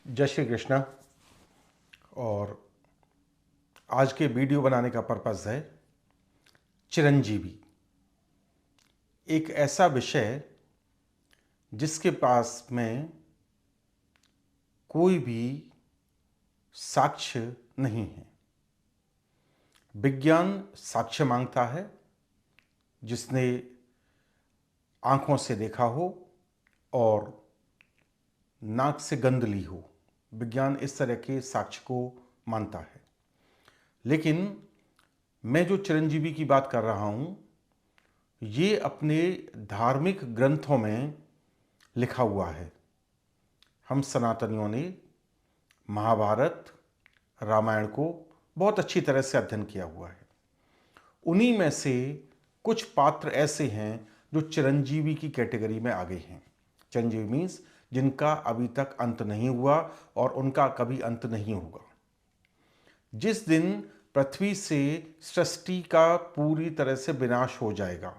जय श्री कृष्ण। और आज के वीडियो बनाने का पर्पस है चिरंजीवी। एक ऐसा विषय जिसके पास में कोई भी साक्ष्य नहीं है। विज्ञान साक्ष्य मांगता है, जिसने आंखों से देखा हो और नाक से गंध ली हो। विज्ञान इस तरह के साक्ष्य को मानता है। लेकिन मैं जो चिरंजीवी की बात कर रहा हूं, ये अपने धार्मिक ग्रंथों में लिखा हुआ है। हम सनातनियों ने महाभारत, रामायण को बहुत अच्छी तरह से अध्ययन किया हुआ है। उन्हीं में से कुछ पात्र ऐसे हैं जो चिरंजीवी की कैटेगरी में आ गए हैं। चिरंजीवी मीन्स जिनका अभी तक अंत नहीं हुआ और उनका कभी अंत नहीं होगा। जिस दिन पृथ्वी से सृष्टि का पूरी तरह से विनाश हो जाएगा,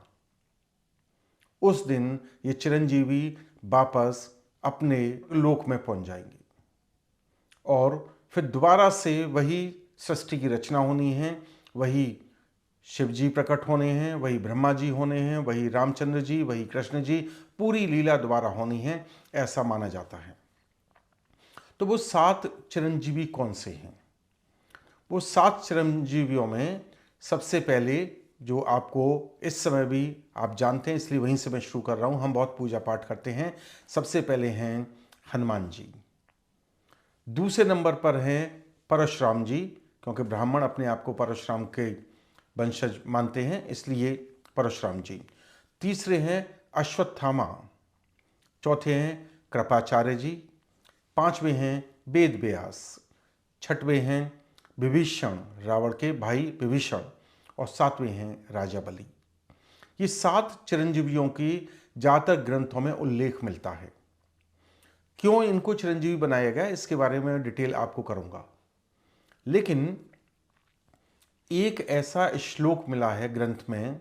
उस दिन ये चिरंजीवी वापस अपने लोक में पहुंच जाएंगे और फिर दोबारा से वही सृष्टि की रचना होनी है। वही शिव जी प्रकट होने हैं, वही ब्रह्मा जी होने हैं, वही रामचंद्र जी, वही कृष्ण जी, पूरी लीला दोबारा होनी है, ऐसा माना जाता है। तो वो 7 चिरंजीवी कौन से हैं? वो 7 चिरंजीवियों में सबसे पहले, जो आपको इस समय भी आप जानते हैं, इसलिए वहीं से मैं शुरू कर रहा हूं, हम बहुत पूजा पाठ करते हैं। सबसे पहले हैं हनुमान जी। दूसरे नंबर पर हैं परशुराम जी, क्योंकि ब्राह्मण अपने आप को परशुराम के वंशज मानते हैं, इसलिए परशुराम जी। तीसरे हैं अश्वत्थामा। चौथे हैं कृपाचार्य जी। पांचवें हैं वेद व्यास। छठवें हैं विभीषण, रावण के भाई विभीषण। और सातवें हैं राजा बलि। ये 7 चिरंजीवियों की ज़्यादातर ग्रंथों में उल्लेख मिलता है। क्यों इनको चिरंजीवी बनाया गया, इसके बारे में डिटेल आपको करूंगा। लेकिन एक ऐसा श्लोक मिला है ग्रंथ में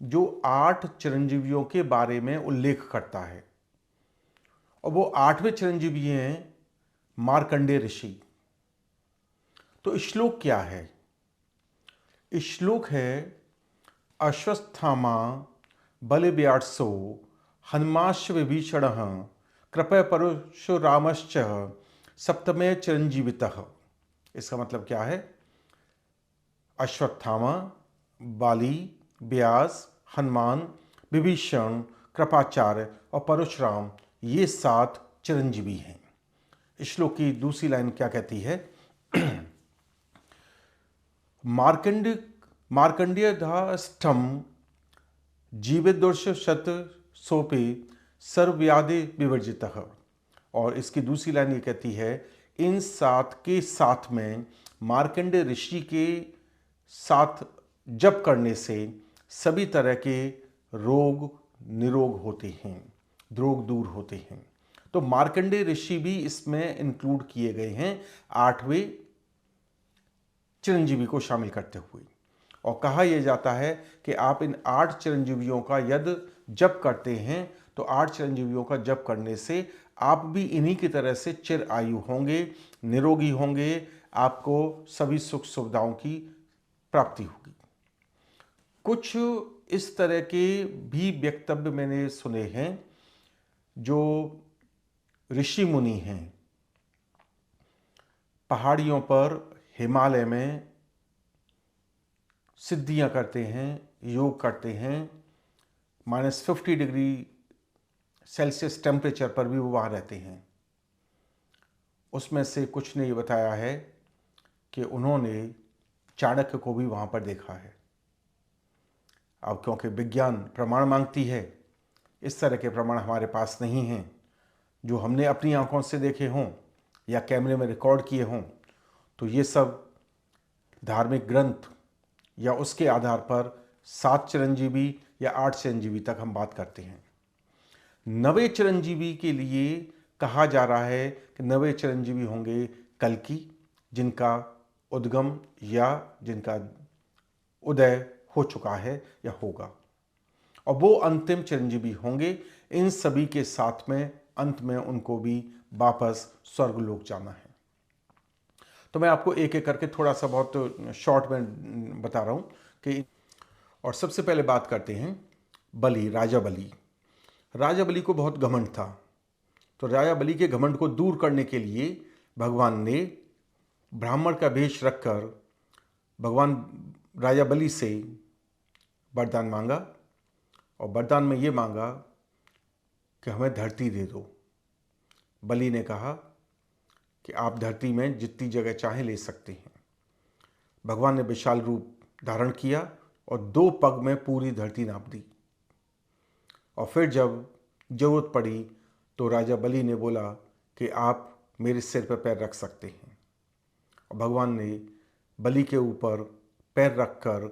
जो 8 चिरंजीवियों के बारे में उल्लेख करता है, और वो 8वें चिरंजीवी हैं मार्कंडेय ऋषि। तो श्लोक क्या है? श्लोक है अश्वत्थामा बलिव्यासो हनुमाश्च विभीषण कृपया परशुरामश्च सप्तमे चिरंजीवितः। इसका मतलब क्या है? अश्वत्थामा, बाली, व्यास, हनुमान, विभीषण, कृपाचार्य और परशुराम, ये 7 चिरंजीवी हैं। श्लोक की दूसरी लाइन क्या कहती है? मार्कंडेयधाष्टम जीविदुर्ष शत सोपे सर्वव्याधि विवर्जितः। और इसकी दूसरी लाइन ये कहती है, इन 7 के साथ में मार्कंडेय ऋषि के साथ जप करने से सभी तरह के रोग निरोग होते हैं, रोग दूर होते हैं। तो मार्कंडेय ऋषि भी इसमें इंक्लूड किए गए हैं 8वें चिरंजीवी को शामिल करते हुए। और कहा यह जाता है कि आप इन 8 चिरंजीवियों का यदि जप करते हैं तो 8 चिरंजीवियों का जप करने से आप भी इन्हीं की तरह से चिर आयु होंगे, निरोगी होंगे, आपको सभी सुख सुविधाओं की प्राप्ति होगी। कुछ इस तरह के भी वक्तव्य मैंने सुने हैं जो ऋषि मुनि हैं, पहाड़ियों पर, हिमालय में सिद्धियां करते हैं, योग करते हैं, -50 डिग्री सेल्सियस टेम्परेचर पर भी वो वहाँ रहते हैं। उसमें से कुछ ने ये बताया है कि उन्होंने चाणक्य को भी वहाँ पर देखा है। अब क्योंकि विज्ञान प्रमाण मांगती है, इस तरह के प्रमाण हमारे पास नहीं हैं जो हमने अपनी आंखों से देखे हों या कैमरे में रिकॉर्ड किए हों। तो ये सब धार्मिक ग्रंथ या उसके आधार पर 7 चिरंजीवी या 8 चिरंजीवी तक हम बात करते हैं। 9वें चिरंजीवी के लिए कहा जा रहा है कि 9वें चिरंजीवी होंगे कल्कि, जिनका उद्गम या जिनका उदय हो चुका है या होगा, और वो अंतिम चिरंजीवी होंगे। इन सभी के साथ में अंत में उनको भी वापस स्वर्गलोक जाना है। तो मैं आपको एक एक करके थोड़ा सा बहुत शॉर्ट में बता रहा हूँ कि, और सबसे पहले बात करते हैं बलि, राजा बलि। राजा बलि को बहुत घमंड था, तो राजा बलि के घमंड को दूर करने के लिए भगवान ने ब्राह्मण का वेश रखकर भगवान राजा बलि से वरदान मांगा, और वरदान में ये मांगा कि हमें धरती दे दो। बलि ने कहा कि आप धरती में जितनी जगह चाहें ले सकते हैं। भगवान ने विशाल रूप धारण किया और 2 पग में पूरी धरती नाप दी, और फिर जब जरूरत पड़ी तो राजा बलि ने बोला कि आप मेरे सिर पर पैर रख सकते हैं, और भगवान ने बलि के ऊपर पैर रखकर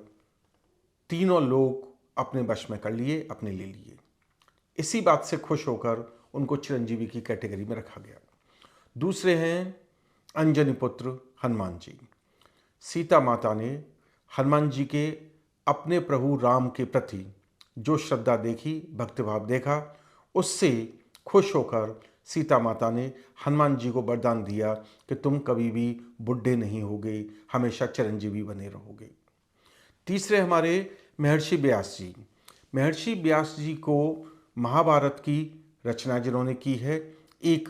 तीनों लोग अपने वश में कर लिए, अपने ले लिए। इसी बात से खुश होकर उनको चिरंजीवी की कैटेगरी में रखा गया। दूसरे हैं अंजनी पुत्र हनुमान जी। सीता माता ने हनुमान जी के अपने प्रभु राम के प्रति जो श्रद्धा देखी, भक्तिभाव देखा, उससे खुश होकर सीता माता ने हनुमान जी को वरदान दिया कि तुम कभी भी बुढ़े नहीं होगे, हमेशा चिरंजीवी बने रहोगे। तीसरे हमारे महर्षि व्यास जी। महर्षि व्यास जी को महाभारत की रचना जिन्होंने की है, एक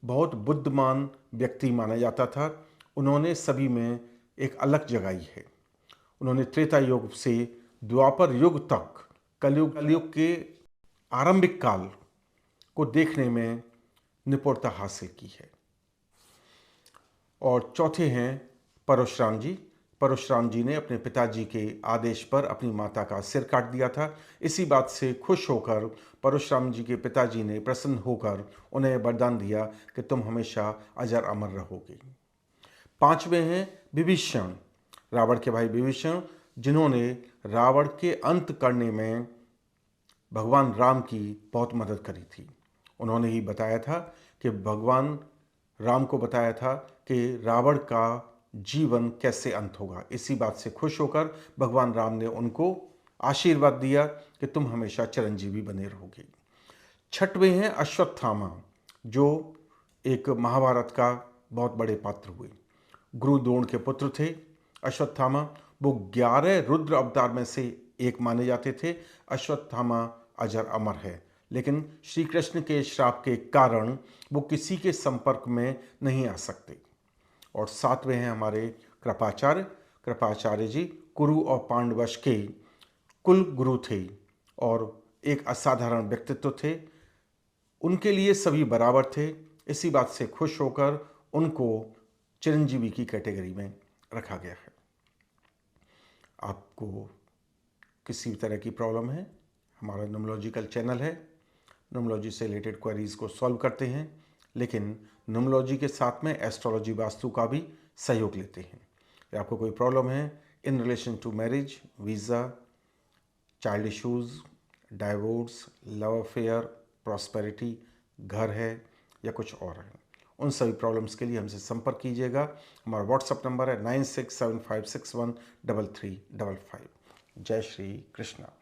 बहुत बुद्धिमान व्यक्ति माना जाता था। उन्होंने सभी में एक अलग जगाई है। उन्होंने त्रेता युग से द्वापर युग तक, कलयुग के आरंभिक काल को देखने में निपुणता हासिल की है। और चौथे हैं परशुराम जी। परशुराम जी ने अपने पिताजी के आदेश पर अपनी माता का सिर काट दिया था। इसी बात से खुश होकर परशुराम जी के पिताजी ने प्रसन्न होकर उन्हें वरदान दिया कि तुम हमेशा अजर अमर रहोगे। पांचवें हैं विभीषण, रावण के भाई विभीषण, जिन्होंने रावण के अंत करने में भगवान राम की बहुत मदद करी थी। उन्होंने ही बताया था कि भगवान राम को बताया था कि रावण का जीवन कैसे अंत होगा। इसी बात से खुश होकर भगवान राम ने उनको आशीर्वाद दिया कि तुम हमेशा चिरंजीवी बने रहोगे। छठवें हैं अश्वत्थामा, जो एक महाभारत का बहुत बड़े पात्र हुए। गुरु द्रोण के पुत्र थे अश्वत्थामा। वो 11 रुद्र अवतार में से एक माने जाते थे। अश्वत्थामा अजर अमर है, लेकिन श्री कृष्ण के श्राप के कारण वो किसी के संपर्क में नहीं आ सकते। और सातवें हैं हमारे कृपाचार्य। कृपाचार्य जी कुरु और पांडवश के कुल गुरु थे और एक असाधारण व्यक्तित्व थे। उनके लिए सभी बराबर थे। इसी बात से खुश होकर उनको चिरंजीवी की कैटेगरी में रखा गया है। आपको किसी भी तरह की प्रॉब्लम है, हमारा न्यूमरोलॉजिकल चैनल है। न्यूमरोलॉजी से रिलेटेड क्वेरीज को सॉल्व करते हैं, लेकिन न्यूमरोलॉजी के साथ में एस्ट्रोलॉजी, वास्तु का भी सहयोग लेते हैं। या आपको कोई प्रॉब्लम है in relation to marriage, visa, child issues, divorce, love affair, prosperity, घर है या कुछ और है, उन सभी प्रॉब्लम्स के लिए हमसे संपर्क कीजिएगा। हमारा व्हाट्सएप नंबर है 9675613355। जय श्री कृष्णा।